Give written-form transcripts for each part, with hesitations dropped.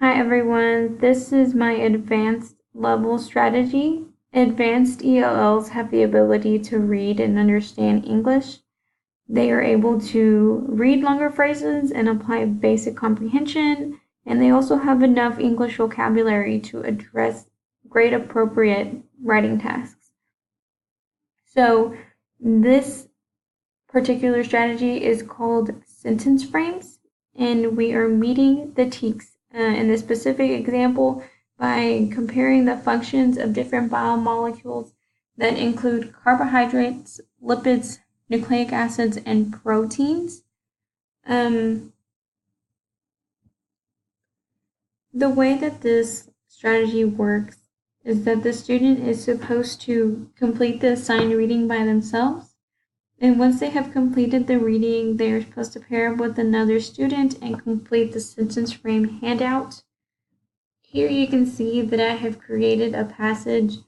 Hi everyone, this is my advanced level strategy. Advanced ELLs have the ability to read and understand English. They are able to read longer phrases and apply basic comprehension, and they also have enough English vocabulary to address grade appropriate writing tasks. So this particular strategy is called sentence frames, and we are meeting the TEKS in this specific example by comparing the functions of different biomolecules that include carbohydrates, lipids, nucleic acids, and proteins. The way that this strategy works is that the student is supposed to complete the assigned reading by themselves. And once they have completed the reading, they are supposed to pair up with another student and complete the sentence frame handout. Here you can see that I have created a passage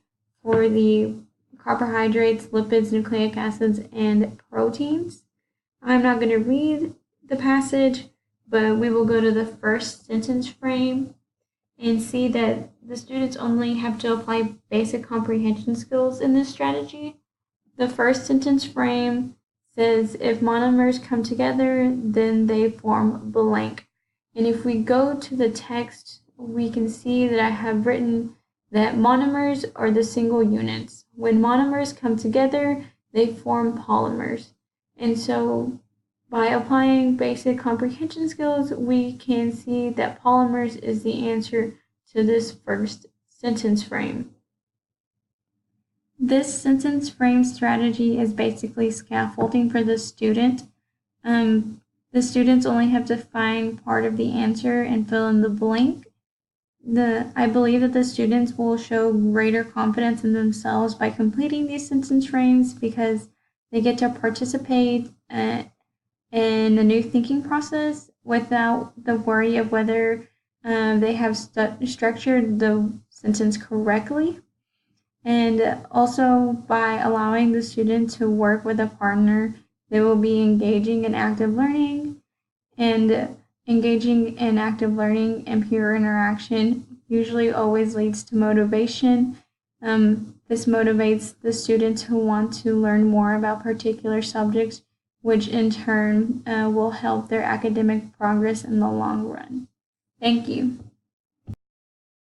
for the carbohydrates, lipids, nucleic acids, and proteins. I'm not going to read the passage, but we will go to the first sentence frame and see that the students only have to apply basic comprehension skills in this strategy. The first sentence frame says if monomers come together, then they form blank. And if we go to the text, we can see that I have written that monomers are the single units. When monomers come together, they form polymers. And so by applying basic comprehension skills, we can see that polymers is the answer to this first sentence frame. This sentence frame strategy is basically scaffolding for the student. The students only have to find part of the answer and fill in the blank. I believe that the students will show greater confidence in themselves by completing these sentence frames because they get to participate in a new thinking process without the worry of whether they have structured the sentence correctly. And also by allowing the student to work with a partner, they will be engaging in active learning, and engaging in active learning and peer interaction usually always leads to motivation. This motivates the students who want to learn more about particular subjects, which in turn will help their academic progress in the long run. Thank you.